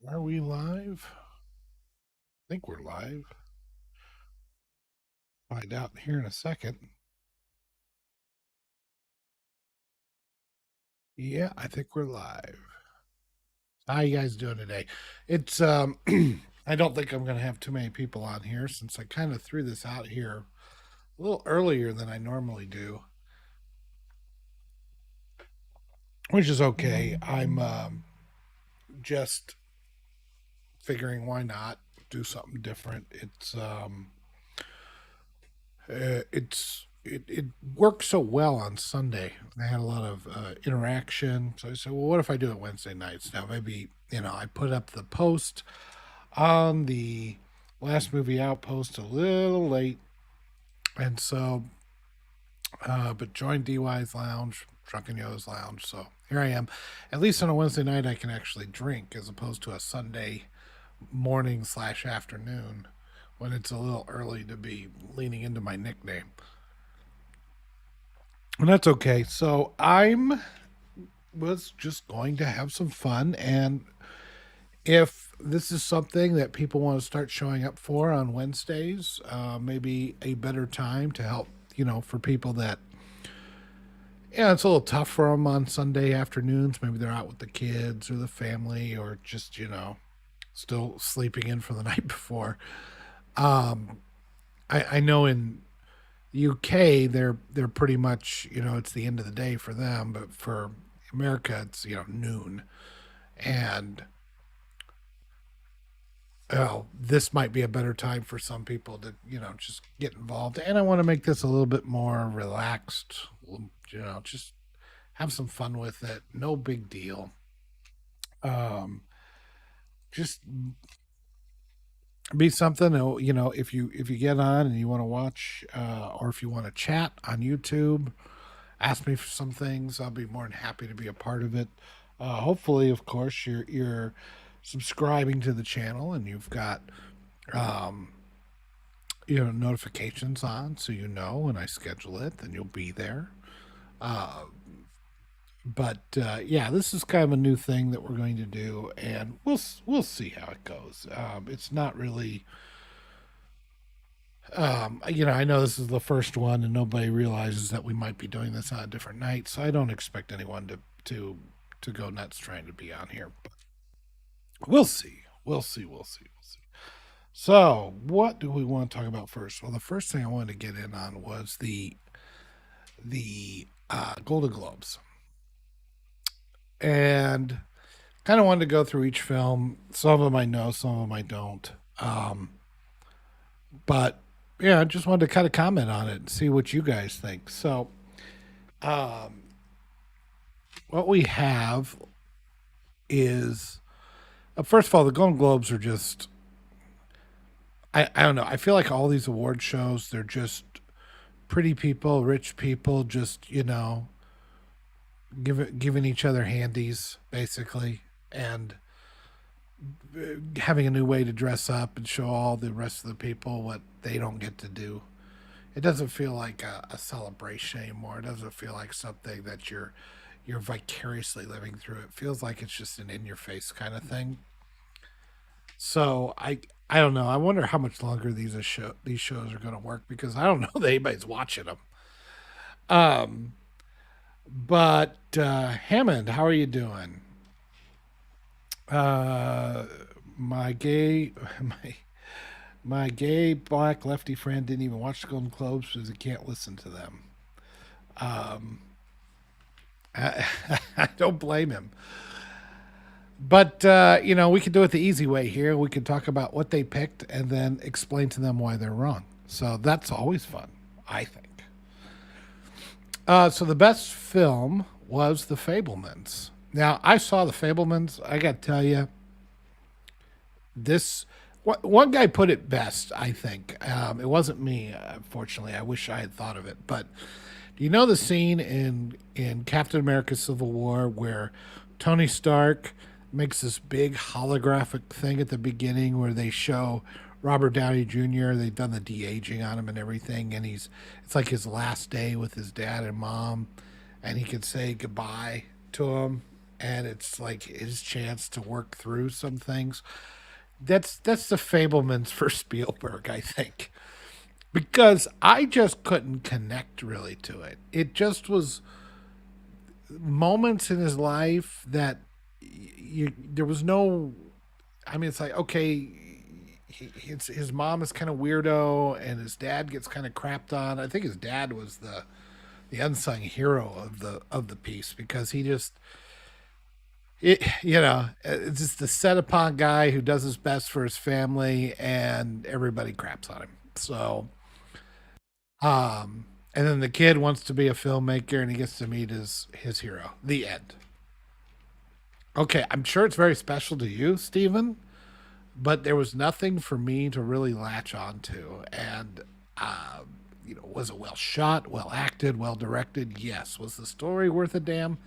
Are we live? I think we're live. Find out here in a second. Yeah, I think we're live. How you guys doing today? It's I don't think I'm going to have too many people on here since I kind of threw this out here a little earlier than I normally do, which is okay. I'm just figuring why not do something different. It worked so well on Sunday. I had a lot of interaction. So I said, well, what if I do it Wednesday nights? Now, maybe, I put up the post on the last movie outpost a little late. And so, but joined DY's Lounge, Drunken Yo's Lounge. So here I am. At least on a Wednesday night, I can actually drink as opposed to a Sunday morning/afternoon when it's a little early to be leaning into my nickname. And that's okay. So I'm was just going to have some fun, and if this is something that people want to start showing up for on Wednesdays, maybe a better time to help, for people that, yeah, it's a little tough for them on Sunday afternoons. Maybe they're out with the kids or the family or just, still sleeping in from the night before. Um, I know in UK they're pretty much, it's the end of the day for them, but for America it's, noon. And this might be a better time for some people to, just get involved. And I want to make this a little bit more relaxed, just have some fun with it. No big deal. Um, just be something, if you get on and you want to watch, or if you want to chat on YouTube, ask me for some things. I'll be more than happy to be a part of it. Hopefully, of course, you're subscribing to the channel and you've got um, notifications on, so when I schedule it, then you'll be there. Uh, but yeah, this is kind of a new thing that we're going to do, and we'll see how it goes. It's not really. I know this is the first one, and nobody realizes that we might be doing this on a different night, so I don't expect anyone to go nuts trying to be on here. But we'll see. We'll see. We'll see. We'll see. So, what do we want to talk about first? Well, the first thing I wanted to get in on was the Golden Globes, and kind of wanted to go through each film. Some of them I know, some of them I don't. But yeah, I just wanted to kind of comment on it and see what you guys think. So, um, what we have is, first of all, the Golden Globes are just, I don't know. I feel like all these award shows, they're just pretty people, rich people, just, giving each other handies, basically. And having a new way to dress up and show all the rest of the people what they don't get to do. It doesn't feel like a celebration anymore. It doesn't feel like something that you're vicariously living through. It feels like it's just an in your face kind of thing. So I don't know. I wonder how much longer these shows are going to work because I don't know that anybody's watching them. Um, but Hammond, how are you doing? Uh, my gay my my gay black lefty friend didn't even watch the Golden Globes because he can't listen to them. Um, I don't blame him. But we could do it the easy way here. We could talk about what they picked and then explain to them why they're wrong. So that's always fun, I think. So the best film was The Fablemans. Now I saw The Fablemans. I got to tell you, this one guy put it best. I think it wasn't me. Unfortunately, I wish I had thought of it. But do you know the scene in Captain America: Civil War where Tony Stark makes this big holographic thing at the beginning where they show Robert Downey Jr. They've done the de aging on him and everything, and it's like his last day with his dad and mom, and he can say goodbye to him. and it's like his chance to work through some things. That's the Fablemans for Spielberg, I think, because I just couldn't connect really to it. It just was moments in his life that there was no. I mean, it's like okay, his mom is kind of weirdo, and his dad gets kind of crapped on. I think his dad was the unsung hero of the piece because he just it's just the set upon guy who does his best for his family, and everybody craps on him. So, and then the kid wants to be a filmmaker, and he gets to meet his hero. The end. Okay, I'm sure it's very special to you, Stephen, but there was nothing for me to really latch onto. And was it well shot, well acted, well directed? Yes. Was the story worth a damn?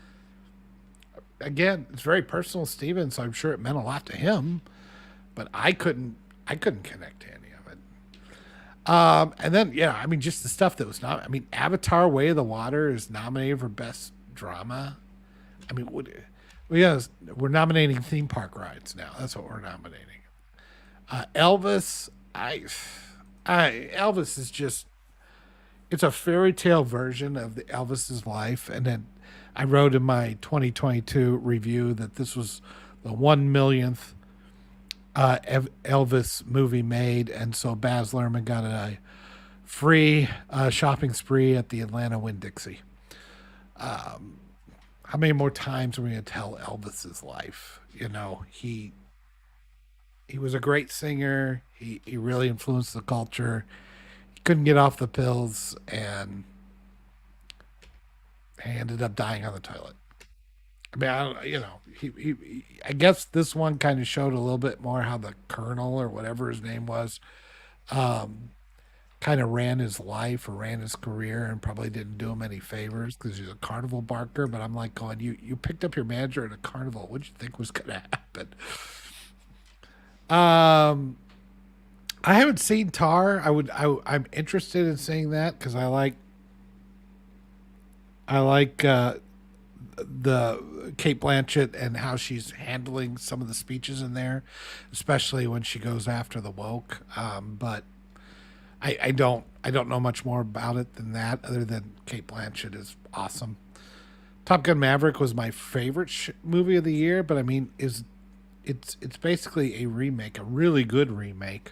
Again, it's very personal, Stephen, so I'm sure it meant a lot to him, but I couldn't connect to any of it. And then yeah, I mean, just the stuff that was not. I mean, Avatar: Way of the Water is nominated for best drama. I mean, we're nominating theme park rides now. That's what we're nominating. Elvis, Elvis is just it's a fairy tale version of the Elvis's life, and then I wrote in my 2022 review that this was the 1 millionth Elvis movie made, and so Baz Luhrmann got a free shopping spree at the Atlanta Winn Dixie. How many more times are we going to tell Elvis's life? He was a great singer. He really influenced the culture. He couldn't get off the pills, and he ended up dying on the toilet. I mean, I don't, I guess this one kind of showed a little bit more how the colonel or whatever his name was kind of ran his life or ran his career and probably didn't do him any favors because he's a carnival barker. But I'm like going, you picked up your manager at a carnival. What'd you think was going to happen? Um, I haven't seen Tar. I'm interested in seeing that because I like the Kate Blanchett and how she's handling some of the speeches in there, especially when she goes after the woke. But I don't know much more about it than that, other than Kate Blanchett is awesome. Top Gun Maverick was my favorite movie of the year, but I mean, it's basically a remake, a really good remake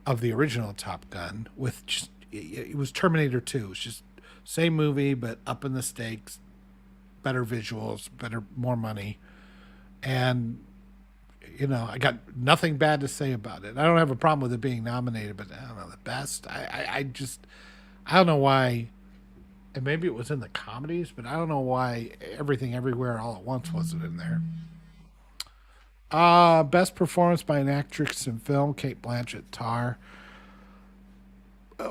of the original Top Gun with just it was Terminator 2. It's just same movie but up in the stakes, better visuals, better more money, and I got nothing bad to say about it. I don't have a problem with it being nominated, but I don't know the best. I just I don't know why, and maybe it was in the comedies, but I don't know why Everything Everywhere All at Once wasn't in there. Best performance by an actress in film: Kate Blanchett, Tar.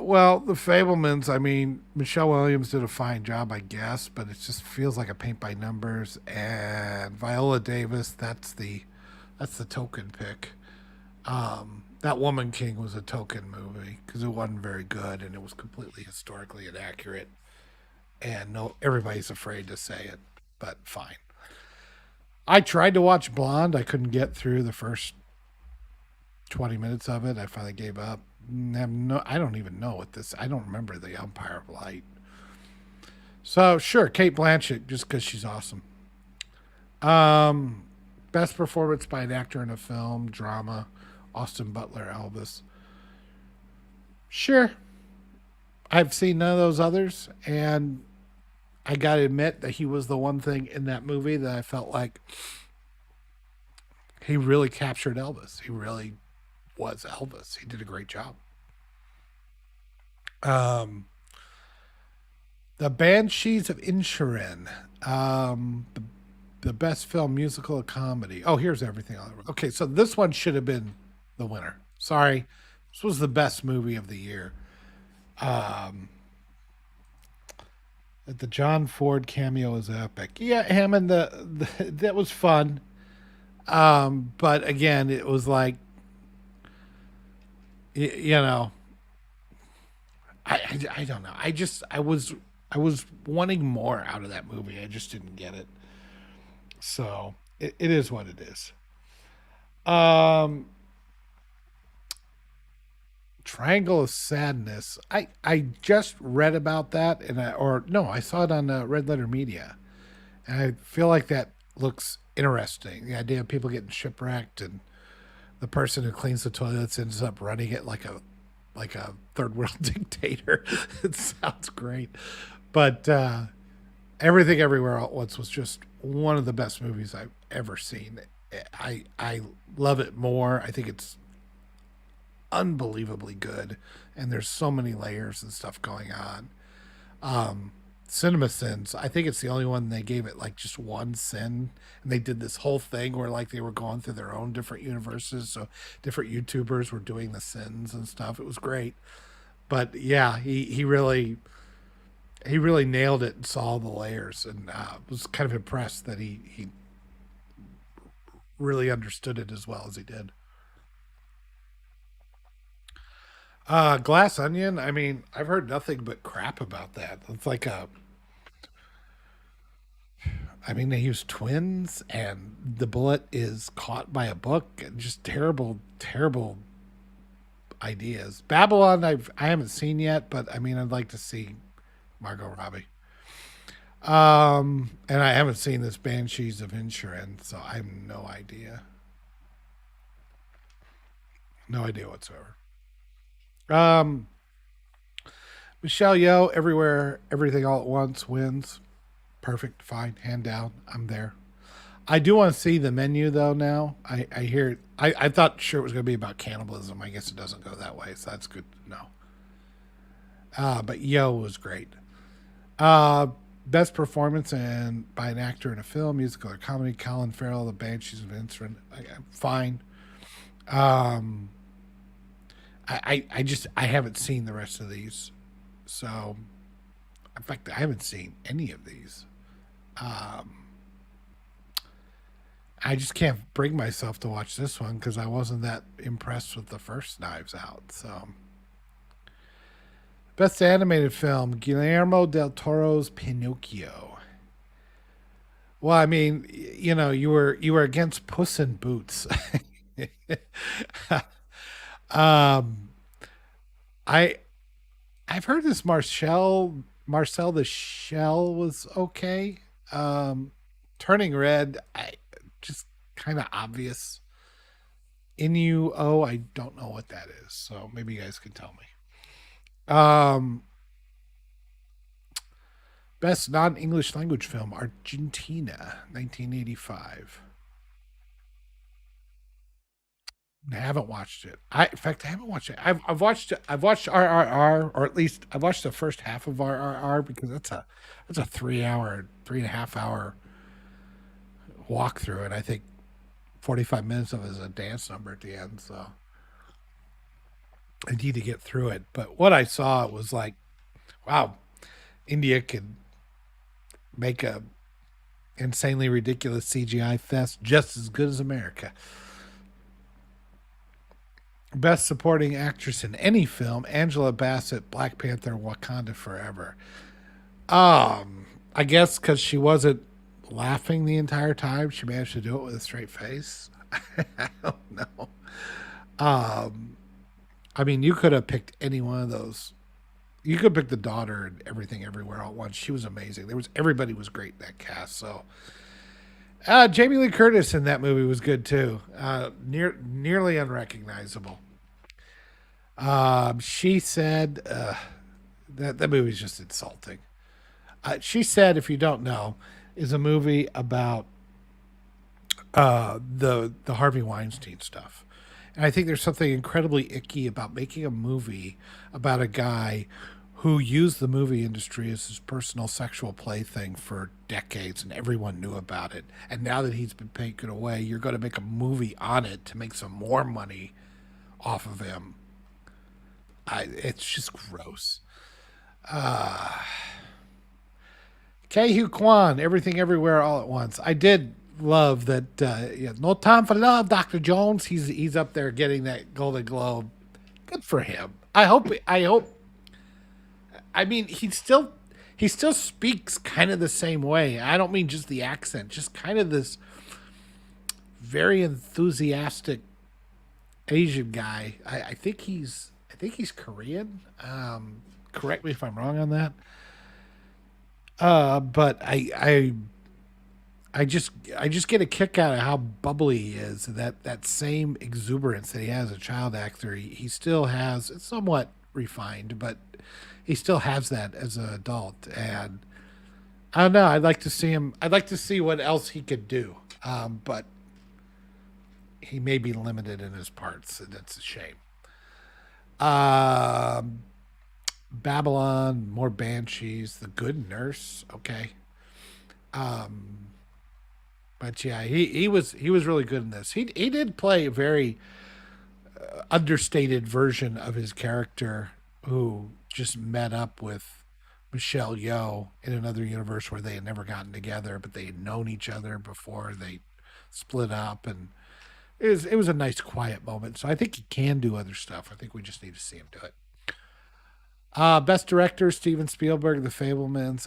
Well, the Fablemans. I mean, Michelle Williams did a fine job, I guess, but it just feels like a paint by numbers. And Viola Davis, that's the token pick. That Woman King was a token movie because it wasn't very good and it was completely historically inaccurate. And no, everybody's afraid to say it, but fine. I tried to watch Blonde. I couldn't get through the first 20 minutes of it. I finally gave up. I don't even know what this. I don't remember the Empire of Light. So sure, Kate Blanchett, just because she's awesome. Um, Best performance by an actor in a film, drama, Austin Butler, Elvis. Sure, I've seen none of those others, and I gotta admit that he was the one thing in that movie that I felt like he really captured Elvis. He really was Elvis. He did a great job. Um, the Banshees of Inisherin. The best film, musical, or comedy. Oh, here's everything. Okay, so this one should have been the winner. Sorry, this was the best movie of the year. Um, the John Ford cameo is epic. Yeah, Hammond, that was fun. But again, it was like you know, I don't know. I was wanting more out of that movie. I just didn't get it. So it is what it is. Um, Triangle of Sadness. I just read about that, and or no, I saw it on Red Letter Media, and I feel like that looks interesting. The idea of people getting shipwrecked and the person who cleans the toilets ends up running it like a third world dictator. It sounds great, but Everything Everywhere All at Once was just one of the best movies I've ever seen. I love it more. I think it's unbelievably good, and there's so many layers and stuff going on. Cinema Sins, I think it's the only one they gave it like just one sin, and they did this whole thing where like they were going through their own different universes, so different YouTubers were doing the sins and stuff. It was great, but yeah, he really nailed it and saw all the layers, and was kind of impressed that he really understood it as well as he did. Glass Onion. I mean, I've heard nothing but crap about that. It's like a. I mean, they use twins, and the bullet is caught by a book, and just terrible, terrible ideas. Babylon, I haven't seen yet, but I mean, I'd like to see Margot Robbie. And I haven't seen this Banshees of Insurance, so I have no idea, no idea whatsoever. Um, Michelle Yeoh, everywhere, everything all at once wins. Perfect, fine, hand down. I'm there. I do want to see the menu though. Now I hear. I thought sure it was going to be about cannibalism. I guess it doesn't go that way, so that's good to know. But Yo was great. Uh, Best performance and by an actor in a film, musical or comedy. Colin Farrell, The Banshees of Inisherin. Fine. Um, I just I haven't seen the rest of these, so in fact I haven't seen any of these. Um, I just can't bring myself to watch this one because I wasn't that impressed with the first Knives Out. So, best animated film: Guillermo del Toro's Pinocchio. Well, I mean, you were against Puss in Boots. um, I I've heard this Marcel the Shell was okay. Um, Turning Red, I just kind of obvious. Inuo, I don't know what that is, so maybe you guys can tell me. Best non-English language film, Argentina, 1985. I haven't watched it. In fact, I haven't watched it. I've watched it. I've watched RRR, or at least I've watched the first half of RRR because that's a 3 hour, 3.5 hour walkthrough, and I think 45 minutes of it is a dance number at the end. So I need to get through it. But what I saw was like, wow, India could make a insanely ridiculous CGI fest just as good as America. Best supporting actress in any film: Angela Bassett, Black Panther, Wakanda Forever. I guess because she wasn't laughing the entire time, she managed to do it with a straight face. I don't know. Um, I mean, you could have picked any one of those. You could pick the daughter and Everything Everywhere All at Once. She was amazing. Everybody was great in that cast. So Jamie Lee Curtis in that movie was good too. Nearly unrecognizable. She said that movie's just insulting. She said, if you don't know, is a movie about the Harvey Weinstein stuff. And I think there's something incredibly icky about making a movie about a guy who used the movie industry as his personal sexual plaything for decades, and everyone knew about it. And now that he's been taken away, you're going to make a movie on it to make some more money off of him. It's just gross. Kehu Kwan, Everything Everywhere All at Once. I did love that. Yeah, no time for love, Dr. Jones. He's up there getting that Golden Globe. Good for him. I hope. I hope. I mean, he still speaks kind of the same way. I don't mean just the accent, just kind of this very enthusiastic Asian guy. I think he's Korean. Correct me if I'm wrong on that. But I just get a kick out of how bubbly he is. That same exuberance that he has as a child actor, he still has. It's somewhat refined, but he still has that as an adult. And I don't know. I'd like to see him. I'd like to see what else he could do. But he may be limited in his parts, and that's a shame. Um, Babylon, more Banshees, The Good Nurse. Okay, but yeah, he was really good in this. He did play a very understated version of his character who just met up with Michelle Yeoh in another universe where they had never gotten together, but they had known each other before they split up, and it was a nice quiet moment. So I think he can do other stuff. I think we just need to see him do it. Best director Steven Spielberg, The Fablemans.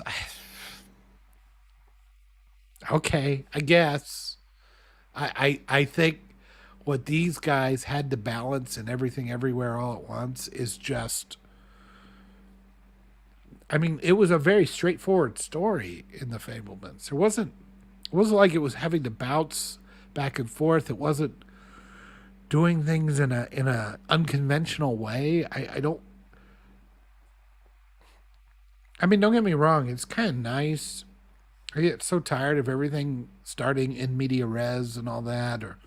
Okay, I guess. I think what these guys had to balance and everything everywhere all at once is just. I mean, it was a very straightforward story in The Fablemans. It wasn't like it was having to bounce back and forth. It wasn't doing things in a unconventional way. I don't. I mean, don't get me wrong. It's kind of nice. I get so tired of everything starting in media res and all that, or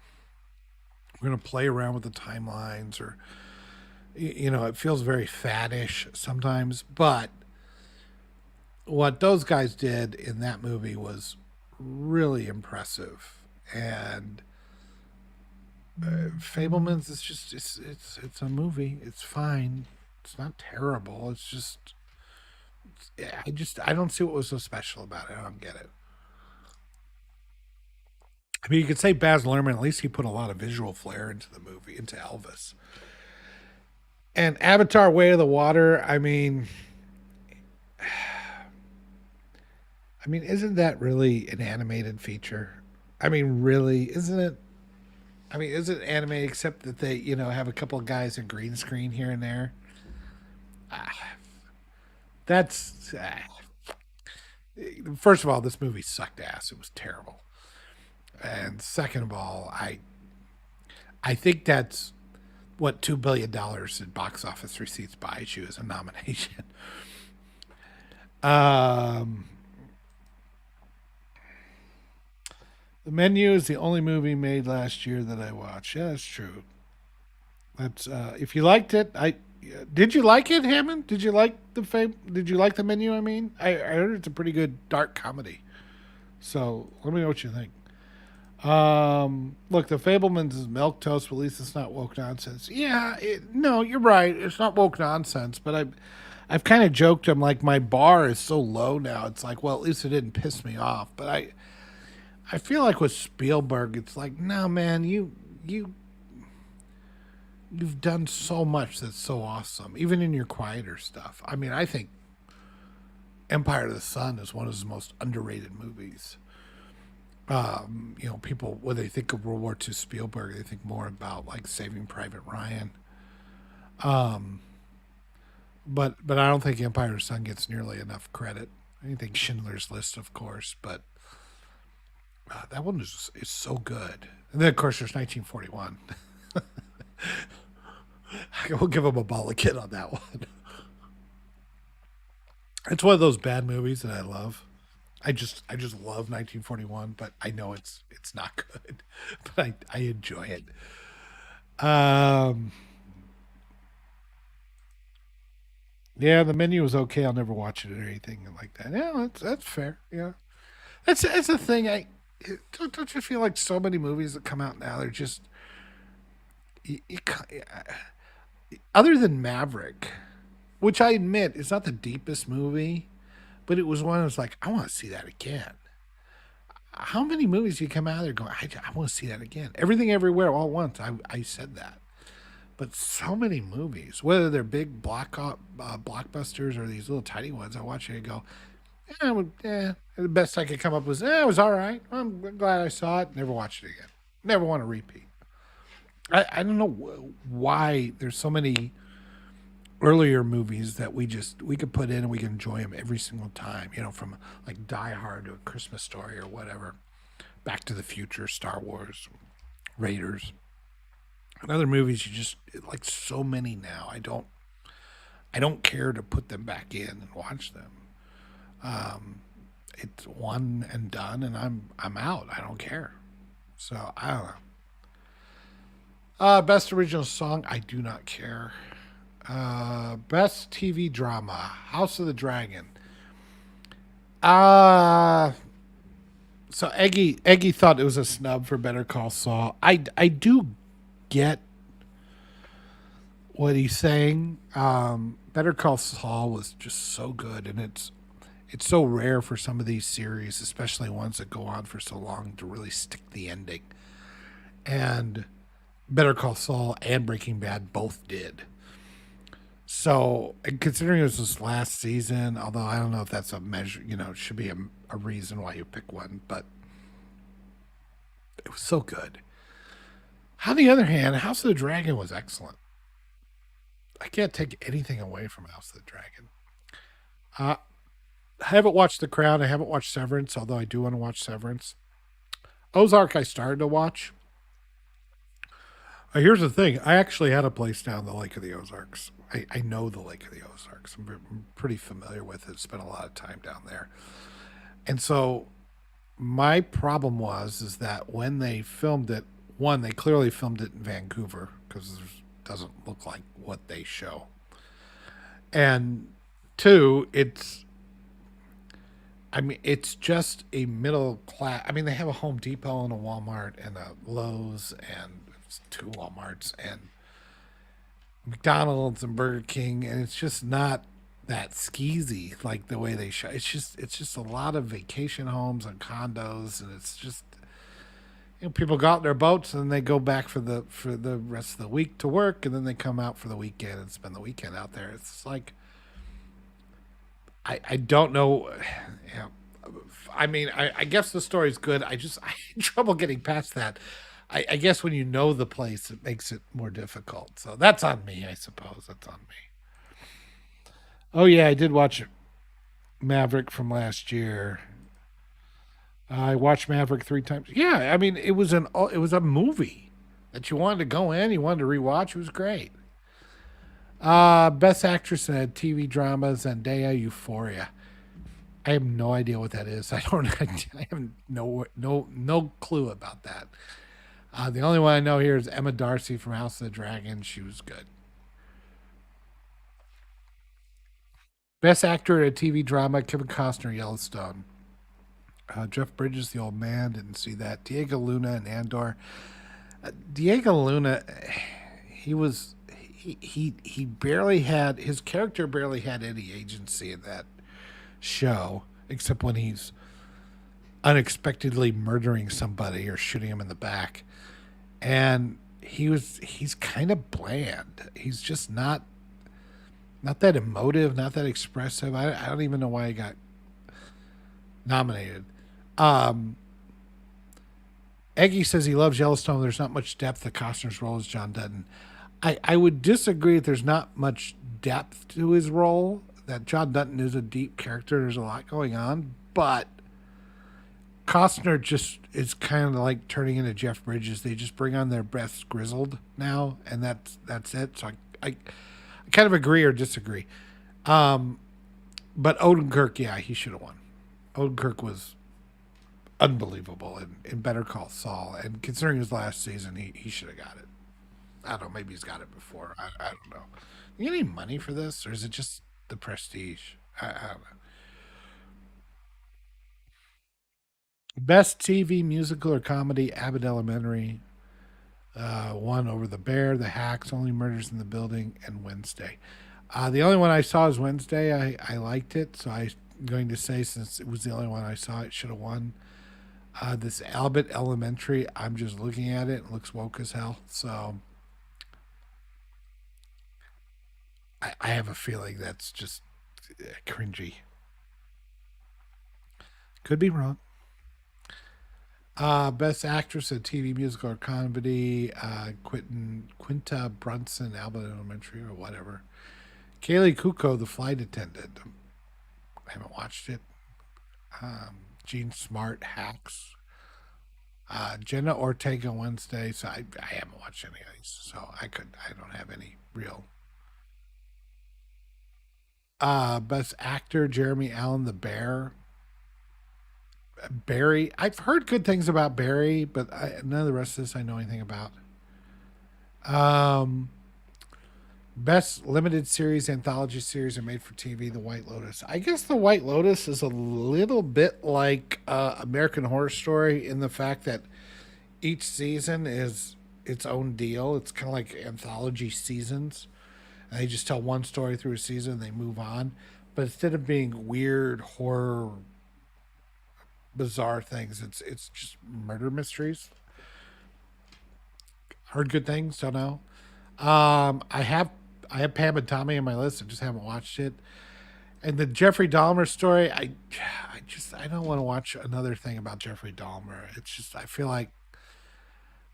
we're going to play around with the timelines, or you know, it feels very faddish sometimes. But what those guys did in that movie was really impressive, and Fablemans is just it's a movie. It's fine. It's not terrible. It's just I don't see what was so special about it. I don't get it. I mean, you could say Baz Luhrmann. At least he put a lot of visual flair into the movie, into Elvis. And Avatar: Way of the Water. I mean, isn't that really an animated feature? I mean, really, isn't it? I mean, is it anime except that they, you know, have a couple of guys in green screen here and there? That's first of all, this movie sucked ass. It was terrible. And second of all, I think that's what $2 billion in box office receipts buys you as a nomination. Um, the Menu is the only movie made last year that I watched. Yeah, that's true. That's if you liked it, I did you like it, Hammond? Did you like Did you like the Menu? I mean, I heard it's a pretty good dark comedy. So let me know what you think. Look, the Fablemans is milk toast, but at least it's not woke nonsense. Yeah, no, you're right. It's not woke nonsense, but I've kind of joked. I'm like, my bar is so low now. It's like, well, at least it didn't piss me off. But I feel like with Spielberg, it's like, no, man, you've done so much that's so awesome, even in your quieter stuff. I mean, I think Empire of the Sun is one of his most underrated movies. You know, people when they think of World War II Spielberg, they think more about like Saving Private Ryan. But I don't think Empire of the Sun gets nearly enough credit. I think Schindler's List, of course, but that one is so good. And then of course there's 1941. I will give him a mulligan on that one. It's one of those bad movies that I love. I just love 1941, but I know it's not good, but I enjoy it. Um, yeah, the Menu was okay. I'll never watch it or anything like that. Yeah, that's fair. Yeah, that's the thing. Don't you feel like so many movies that come out now they're just you, other than Maverick, which I admit is not the deepest movie, but it was one that was like I want to see that again. How many movies do you come out of there going, I want to see that again? Everything Everywhere All at Once. I said that. But so many movies, whether they're big blockbusters or these little tiny ones, I watch it and go, The best I could come up was, it was all right. I'm glad I saw it. Never watched it again. Never want to repeat. I don't know why there's so many earlier movies that we could put in and we can enjoy them every single time. You know, from like Die Hard to A Christmas Story or whatever, Back to the Future, Star Wars, Raiders, and other movies. You just like so many now. I don't care to put them back in and watch them. It's one and done, and I'm out. I don't care. So I don't know. Best original song, I do not care. Best TV drama, House of the Dragon. Uh so Eggy thought it was a snub for Better Call Saul. I do get what he's saying. Better Call Saul was just so good, and it's so rare for some of these series, especially ones that go on for so long, to really stick the ending. And Better Call Saul and Breaking Bad both did. So, and considering it was this last season, although I don't know if that's a measure, it should be a reason why you pick one, but it was so good. On the other hand, House of the Dragon was excellent. I can't take anything away from House of the Dragon. Uh, I haven't watched The Crown. I haven't watched Severance, although I do want to watch Severance. Ozark, I started to watch. Here's the thing. I actually had a place down the Lake of the Ozarks. I know the Lake of the Ozarks. I'm pretty familiar with it. Spent a lot of time down there. And so my problem was is that when they filmed it, one, they clearly filmed it in Vancouver because it doesn't look like what they show. And two, it's just a middle class. I mean, they have a Home Depot and a Walmart and a Lowe's and two Walmarts and McDonald's and Burger King, and it's just not that skeezy like the way they show. It's just a lot of vacation homes and condos, and it's just people go out in their boats and then they go back for the rest of the week to work, and then they come out for the weekend and spend the weekend out there. It's like I don't know. You know, I mean, I guess the story's good. I had trouble getting past that. I guess when you know the place, it makes it more difficult. So that's on me, I suppose. That's on me. Oh yeah, I did watch Maverick from last year. I watched Maverick 3 times. Yeah, I mean, it was a movie that you wanted to go in, you wanted to rewatch. It was great. Best actress in a TV drama, Zendaya, Euphoria. I have no idea what that is. I don't. I have no clue about that. The only one I know here is Emma Darcy from House of the Dragon. She was good. Best actor in a TV drama, Kevin Costner, Yellowstone. Jeff Bridges, The Old Man, didn't see that. Diego Luna and Andor. Diego Luna, he barely had his character barely had any agency in that show, except when he's unexpectedly murdering somebody or shooting him in the back. And he's kind of bland. He's just not that emotive, not that expressive. I don't even know why he got nominated. Um, Eggy says he loves Yellowstone. There's not much depth to Costner's role as John Dutton. I would disagree that there's not much depth to his role. That John Dutton is a deep character. There's a lot going on, but Costner just is kind of like turning into Jeff Bridges. They just bring on their best grizzled now, and that's it. So I kind of agree or disagree. Um, but Odenkirk, yeah, he should have won. Odenkirk was unbelievable in Better Call Saul, and considering his last season, he should have got it. I don't know. Maybe he's got it before. I don't know. You get any money for this, or is it just the prestige? I don't know. Best TV musical or comedy: Abbott Elementary. One over the Bear, The Hacks, Only Murders in the Building, and Wednesday. The only one I saw is Wednesday. I liked it, so I'm going to say since it was the only one I saw, it should have won. This Albert Elementary, I'm just looking at it. It looks woke as hell. So I have a feeling that's just cringy. Could be wrong. Best actress in TV, musical, or comedy. Quinta Brunson, Albert Elementary, or whatever. Kaylee Kuko, the flight attendant. I haven't watched it. Gene Smart, Hacks. Jenna Ortega, Wednesday. So I haven't watched any of these, so I don't have any real. Best actor, Jeremy Allen, The Bear. Barry. I've heard good things about Barry, but none of the rest of this I know anything about. Um, Best limited series, anthology series, or made for TV, The White Lotus. I guess The White Lotus is a little bit like American Horror Story in the fact that each season is its own deal. It's kind of like anthology seasons. And they just tell one story through a season and they move on. But instead of being weird horror, bizarre things, it's just murder mysteries. Heard good things, don't know. I have Pam and Tommy on my list. I just haven't watched it. And the Jeffrey Dahmer story, I don't want to watch another thing about Jeffrey Dahmer. It's just I feel like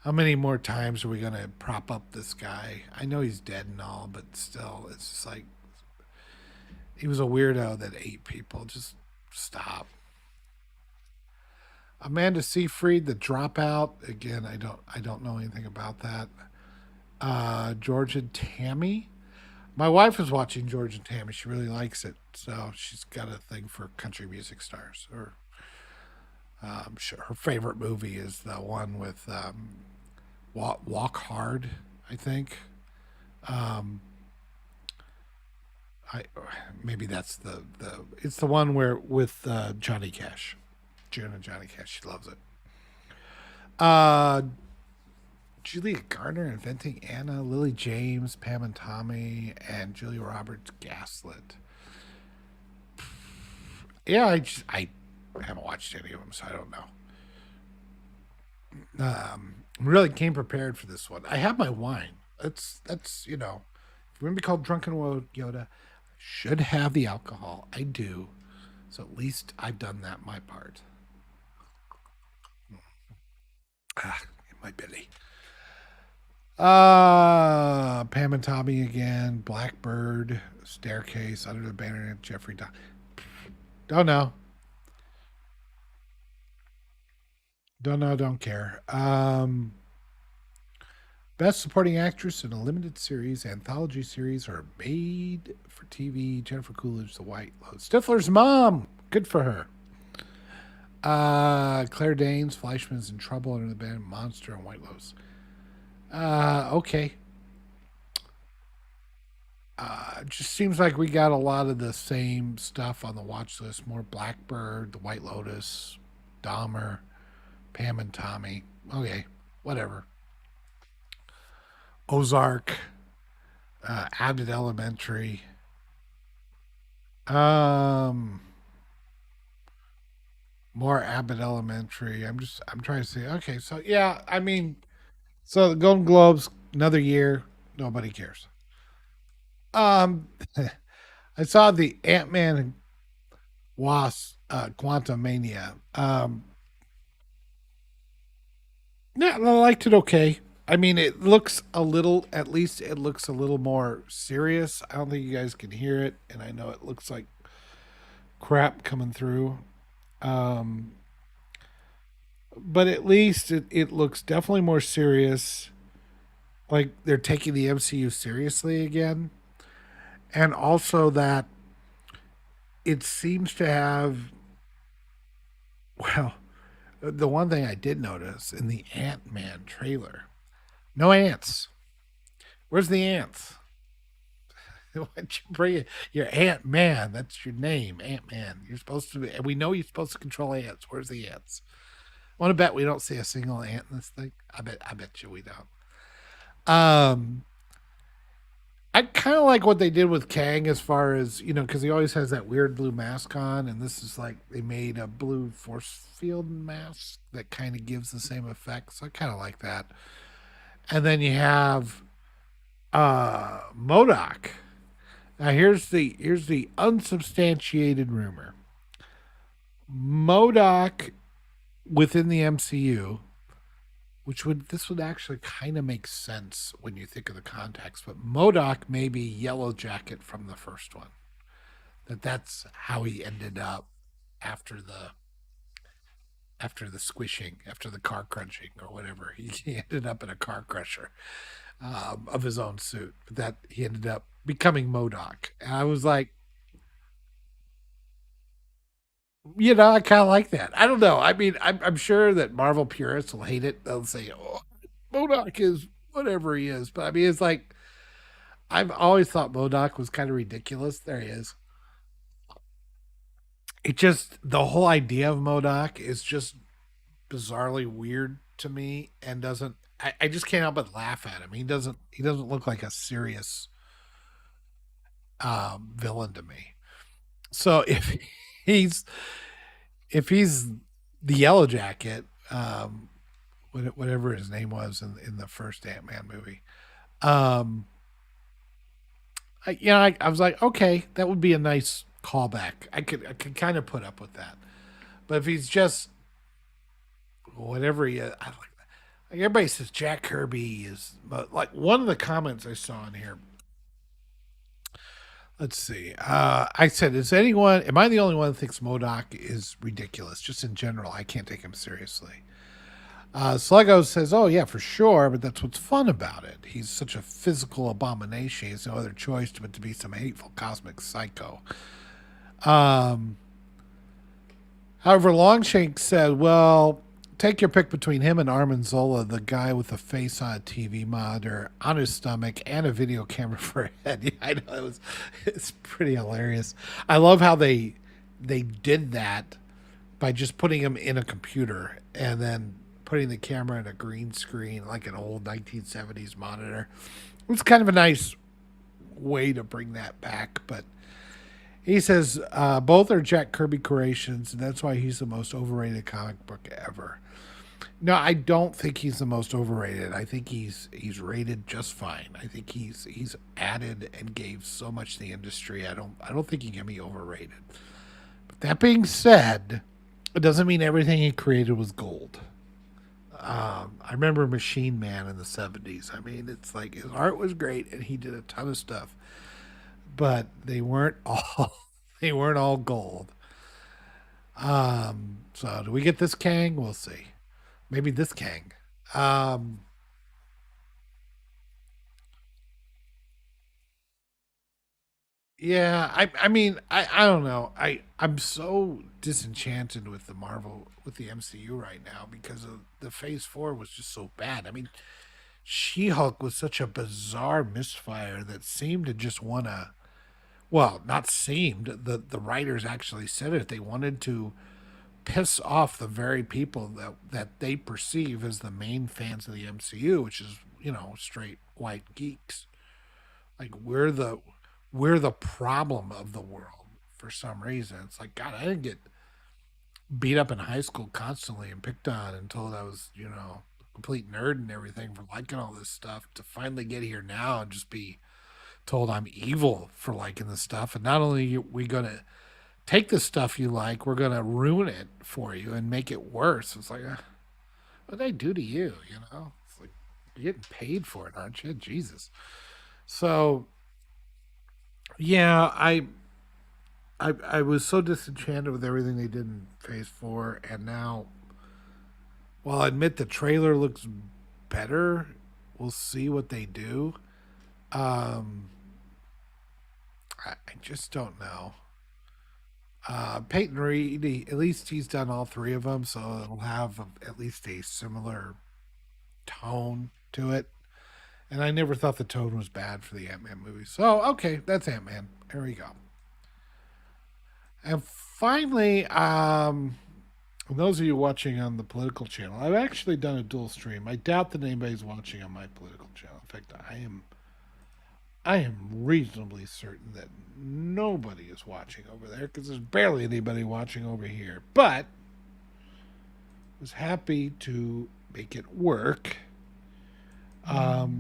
how many more times are we gonna prop up this guy? I know he's dead and all, but still, it's just like he was a weirdo that ate people. Just stop. Amanda Seyfried, The Dropout. Again, I don't know anything about that. George and Tammy. My wife is watching George and Tammy. She really likes it, so she's got a thing for country music stars. Or her favorite movie is the one with Walk Hard. I think. Um, I maybe that's the it's the one where with Johnny Cash, June and Johnny Cash. She loves it. Uh, Julia Garner inventing Anna, Lily James, Pam and Tommy, and Julia Roberts Gaslit. Yeah, I haven't watched any of them, so I don't know. Really came prepared for this one. I have my wine. That's if we're gonna be called Drunken Yoda, I should have the alcohol. I do, so at least I've done that my part. In my belly. Pam and Tommy again. Blackbird, Staircase, Under the Banner, Jeffrey. Don't know. Don't know. Don't care. Best Supporting Actress in a Limited Series, Anthology Series, or Made for TV. Jennifer Coolidge, The White Lotus. Stifler's mom. Good for her. Claire Danes, Fleischman's in Trouble, Under the Banner, Monster, and White Lotus. Okay. It just seems like we got a lot of the same stuff on the watch list. More Blackbird, The White Lotus, Dahmer, Pam and Tommy. Okay, whatever. Ozark, Abbott Elementary. Um, More Abbott Elementary. I'm trying to say. Okay, so yeah, I mean, so the Golden Globes, another year, nobody cares. Um, I saw the Ant Man and Wasp, Quantum Mania. Yeah, I liked it. Okay. I mean, it looks a little. At least it looks a little more serious. I don't think you guys can hear it, and I know it looks like crap coming through. Um, but at least it looks definitely more serious. Like they're taking the MCU seriously again, and also that it seems to have. Well, the one thing I did notice in the Ant Man trailer, no ants. Where's the ants? Why'd you bring it? You're Ant Man. That's your name, Ant Man. You're supposed to be. And we know you're supposed to control ants. Where's the ants? I want to bet we don't see a single ant in this thing. I bet you we don't. Um, I kind of like what they did with Kang as far as because he always has that weird blue mask on, and this is like they made a blue force field mask that kind of gives the same effect. So I kind of like that. And then you have Modoc. Now here's the unsubstantiated rumor. Modoc within the MCU, which would this would actually kind of make sense when you think of the context, but Modoc may be Yellow Jacket from the first one. That's how he ended up after the squishing, after the car crunching or whatever. He ended up in a car crusher of his own suit. But that he ended up becoming Modoc. And I was like, I kind of like that. I don't know. I mean, I'm sure that Marvel purists will hate it. They'll say, "Oh, Modoc is whatever he is," but I mean, it's like I've always thought Modoc was kind of ridiculous. There he is. It just the whole idea of Modoc is just bizarrely weird to me and doesn't. I just can't help but laugh at him. He doesn't look like a serious villain to me. So he's if he's the Yellow Jacket, whatever his name was in the first Ant Man movie. Um, I was like, okay, that would be a nice callback. I could kind of put up with that. But if he's just whatever he is, like everybody says Jack Kirby is, but like one of the comments I saw in here. Let's see. I said, is anyone? Am I the only one that thinks Modoc is ridiculous? Just in general, I can't take him seriously. Sluggo says, "Oh yeah, for sure, but that's what's fun about it. He's such a physical abomination. He has no other choice but to be some hateful cosmic psycho." Um, However, Longshank said, "Well, take your pick between him and Armin Zola, the guy with a face on a TV monitor, on his stomach, and a video camera for a head." Yeah, I know it's pretty hilarious. I love how they did that by just putting him in a computer and then putting the camera in a green screen like an old 1970s monitor. It was kind of a nice way to bring that back, but he says both are Jack Kirby creations, and that's why he's the most overrated comic book ever. No, I don't think he's the most overrated. I think he's rated just fine. I think he's added and gave so much to the industry. I don't think he can be overrated. But that being said, it doesn't mean everything he created was gold. I remember Machine Man in the '70s. I mean, it's like his art was great and he did a ton of stuff, but they weren't all they weren't all gold. So do we get this Kang? We'll see. Maybe this Kang. Um, yeah, I mean, I don't know. I'm so disenchanted with the MCU right now because of the Phase 4 was just so bad. I mean, She-Hulk was such a bizarre misfire that seemed to just want to, well, not seemed, the writers actually said it. They wanted to piss off the very people that they perceive as the main fans of the MCU, which is, straight white geeks. Like we're the problem of the world for some reason. It's like, God, I didn't get beat up in high school constantly and picked on and told I was, a complete nerd and everything for liking all this stuff, to finally get here now and just be told I'm evil for liking this stuff. And not only are we gonna take the stuff you like, we're gonna ruin it for you and make it worse. It's like, what did I do to you? It's like you're getting paid for it, aren't you? Jesus. So yeah, I was so disenchanted with everything they did in Phase 4, and now, while I admit the trailer looks better, we'll see what they do. Um, I just don't know. Peyton Reed, at least he's done all three of them, so it'll have at least a similar tone to it. And I never thought the tone was bad for the Ant Man movie. So, okay, that's Ant Man. There we go. And finally, those of you watching on the political channel, I've actually done a dual stream. I doubt that anybody's watching on my political channel. In fact, I am reasonably certain that nobody is watching over there because there's barely anybody watching over here. But I was happy to make it work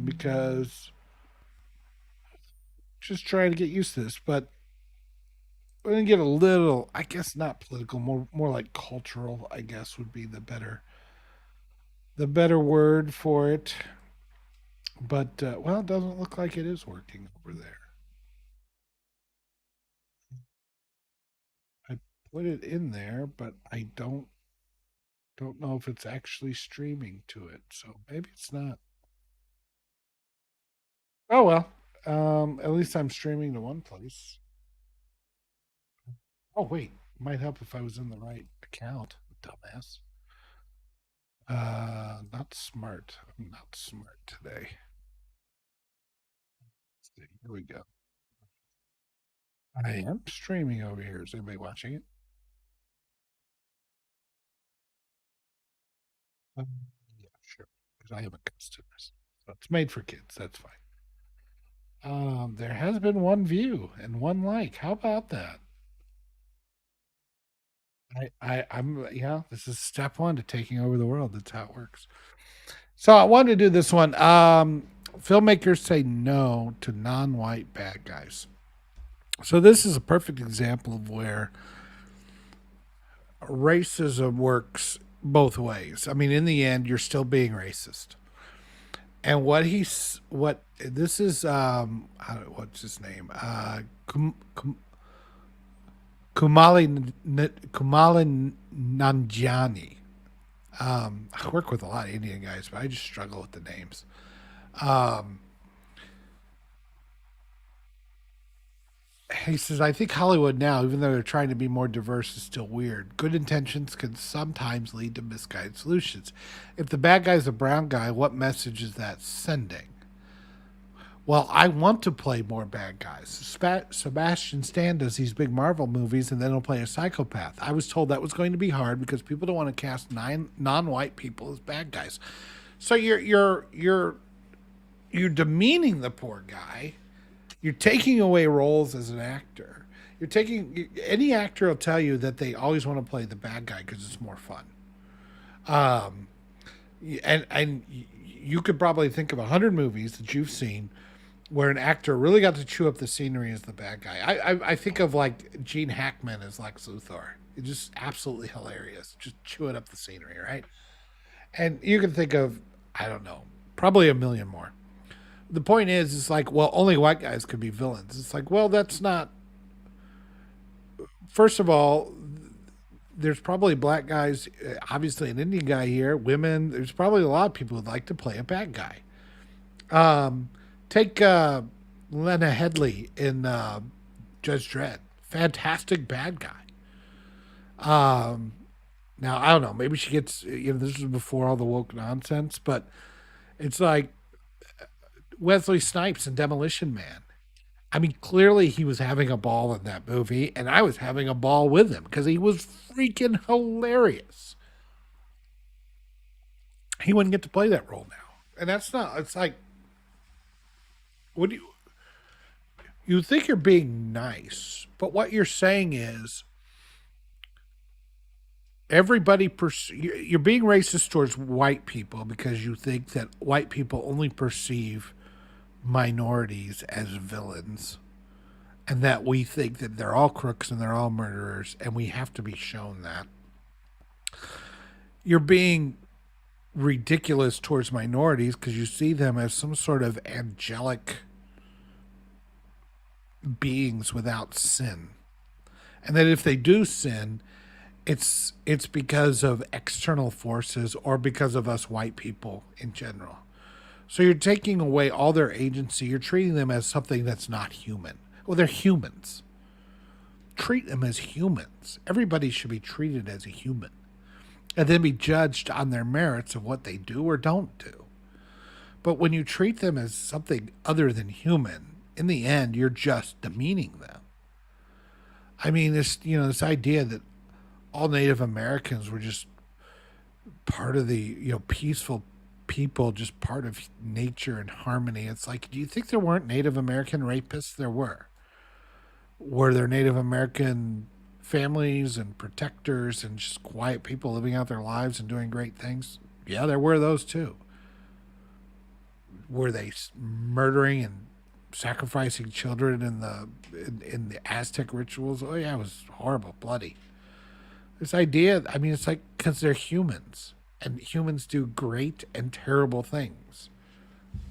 because just trying to get used to this. But we're gonna get a little, I guess, not political, more like cultural. I guess would be the better word for it. But well, it doesn't look like it is working over there. I put it in there, but I don't know if it's actually streaming to it. So maybe it's not. Oh well. At least I'm streaming to one place. Oh wait, might help if I was in the right account. Dumbass. Not smart. I'm not smart today. Let's see, here we go. I am streaming over here. Is anybody watching it? Um, yeah, sure. Because I have a customer. So it's made for kids. That's fine. There has been one view and one like. How about that? I'm yeah. This is step one to taking over the world. That's how it works. So I wanted to do this one. Filmmakers say no to non-white bad guys. So this is a perfect example of where racism works both ways. I mean, in the end, you're still being racist. And what this is, what's his name? Kumali Nanjiani. I work with a lot of Indian guys, but I just struggle with the names. Um, he says, I think Hollywood now, even though they're trying to be more diverse, is still weird. Good intentions can sometimes lead to misguided solutions. If the bad guy's a brown guy, what message is that sending? Well, I want to play more bad guys. Sebastian Stan does these big Marvel movies, and then he'll play a psychopath. I was told that was going to be hard because people don't want to cast nine non-white people as bad guys. So you're demeaning the poor guy. You're taking away roles as an actor. You're taking any actor will tell you that they always want to play the bad guy because it's more fun. Um, and you could probably think of 100 movies that you've seen where an actor really got to chew up the scenery as the bad guy. I think of like Gene Hackman as Lex Luthor. It's just absolutely hilarious, just chewing up the scenery, right? And you can think of, I don't know, probably a million more. The point is, it's like, well, only white guys could be villains. It's like, well, that's not. First of all, there's probably black guys, obviously an Indian guy here, women. There's probably a lot of people who'd like to play a bad guy. Um, take Lena Headley in Judge Dredd. Fantastic bad guy. Um, Now I don't know. Maybe she gets. This was before all the woke nonsense, but it's like Wesley Snipes in Demolition Man. I mean, clearly he was having a ball in that movie, and I was having a ball with him because he was freaking hilarious. He wouldn't get to play that role now, and that's not. It's like, what do you think you're being nice, but what you're saying is you're being racist towards white people because you think that white people only perceive minorities as villains and that we think that they're all crooks and they're all murderers and we have to be shown that. You're being ridiculous towards minorities because you see them as some sort of angelic beings without sin. And that if they do sin, it's because of external forces or because of us white people in general. So you're taking away all their agency. You're treating them as something that's not human. Well, they're humans. Treat them as humans. Everybody should be treated as a human and then be judged on their merits of what they do or don't do. But when you treat them as something other than human, in the end, you're just demeaning them. I mean, this idea that all Native Americans were just part of the peaceful people, just part of nature and harmony. It's like, do you think there weren't Native American rapists? There were. Were there Native American families and protectors and just quiet people living out their lives and doing great things? Yeah, there were those too. Were they murdering and sacrificing children in the Aztec rituals. Oh yeah, it was horrible, bloody. This idea, I mean, it's like because they're humans, and humans do great and terrible things,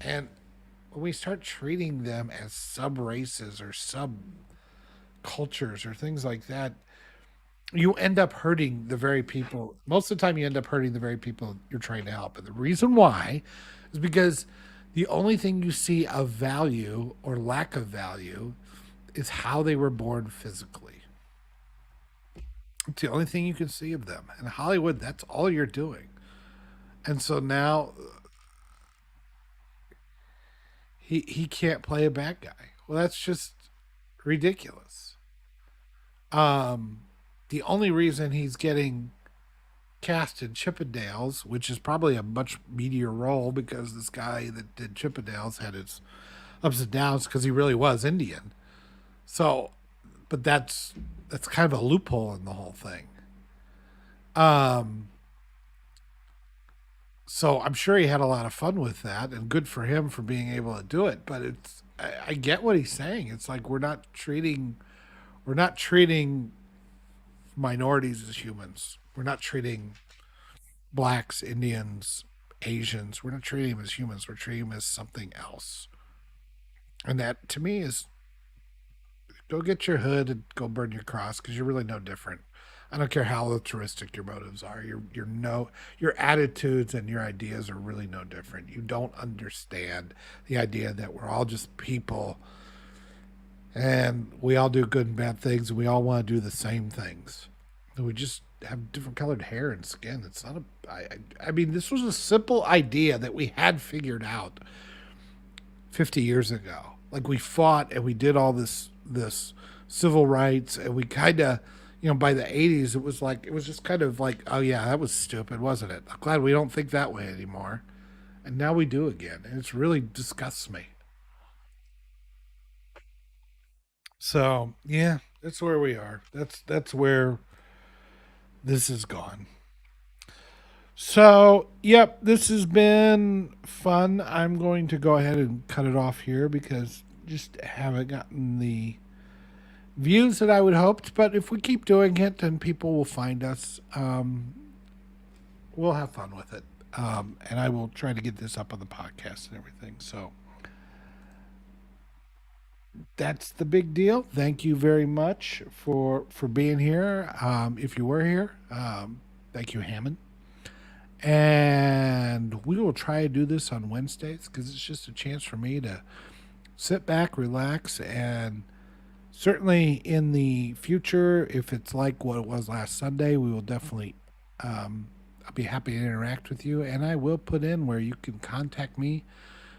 and when we start treating them as sub races or sub cultures or things like that, you end up hurting the very people. Most of the time, you end up hurting the very people you're trying to help. And the reason why is because the only thing you see of value or lack of value is how they were born physically. It's the only thing you can see of them. In Hollywood, that's all you're doing. And so now he can't play a bad guy. Well, that's just ridiculous. Um, the only reason he's getting cast in Chippendales, which is probably a much meatier role because this guy that did Chippendales had his ups and downs because he really was Indian. So, but that's kind of a loophole in the whole thing. Um, so I'm sure he had a lot of fun with that, and good for him for being able to do it. But I get what he's saying. It's like we're not treating minorities as humans. We're not treating blacks, Indians, Asians. We're not treating them as humans. We're treating them as something else. And that to me is go get your hood and go burn your cross because you're really no different. I don't care how altruistic your motives are. Your attitudes and your ideas are really no different. You don't understand the idea that we're all just people and we all do good and bad things and we all want to do the same things. And we just have different colored hair and skin. It's not a. I mean, this was a simple idea that we had figured out 50 years ago. Like we fought and we did all this civil rights and we kind of, by the 80s it was just kind of like, oh yeah, that was stupid, wasn't it? I'm glad we don't think that way anymore. And now we do again. And it's really disgusts me. So, yeah, that's where we are. That's where this has gone. So, yep, this has been fun. I'm going to go ahead and cut it off here because just haven't gotten the views that I would hoped. But if we keep doing it, then people will find us. We'll have fun with it, and I will try to get this up on the podcast and everything. So that's the big deal. Thank you very much for being here. If you were here, thank you, Hammond. And we will try to do this on Wednesdays because it's just a chance for me to sit back, relax, and certainly in the future, if it's like what it was last Sunday, we will definitely. I'll be happy to interact with you, and I will put in where you can contact me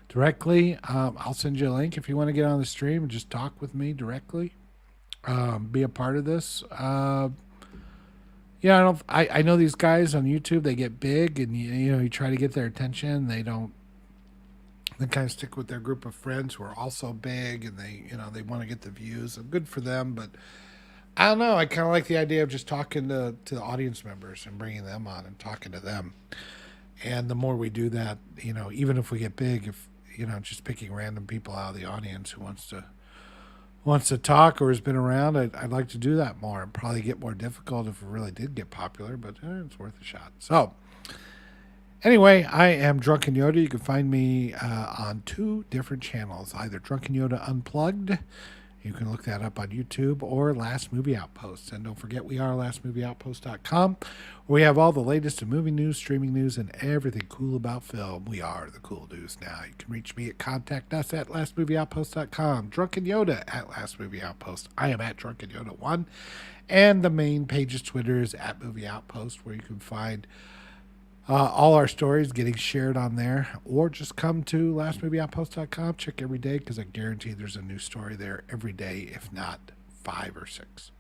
directly. I'll send you a link if you want to get on the stream and just talk with me directly. Be a part of this. Yeah, I know these guys on YouTube. They get big, and you try to get their attention. They don't. They kind of stick with their group of friends who are also big, and they want to get the views. And good for them, but I don't know. I kind of like the idea of just talking to the audience members and bringing them on and talking to them. And the more we do that, even if we get big, if just picking random people out of the audience who wants to talk or has been around, I'd like to do that more. It'd probably get more difficult if it really did get popular, but it's worth a shot. So, anyway, I am Drunken Yoda. You can find me on two different channels, either Drunken Yoda Unplugged. You can look that up on YouTube or Last Movie Outpost. And don't forget, we are lastmovieoutpost.com, where we have all the latest in movie news, streaming news, and everything cool about film. We are the cool news now. You can reach me at contact us at lastmovieoutpost.com, Drunken Yoda at Last Movie Outpost. I am at Drunken Yoda 1. And the main page's Twitter is at Movie Outpost, where you can find all our stories getting shared on there, or just come to lastmovieoutpost.com. Check every day because I guarantee there's a new story there every day, if not 5 or 6.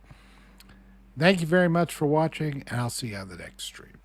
Thank you very much for watching, and I'll see you on the next stream.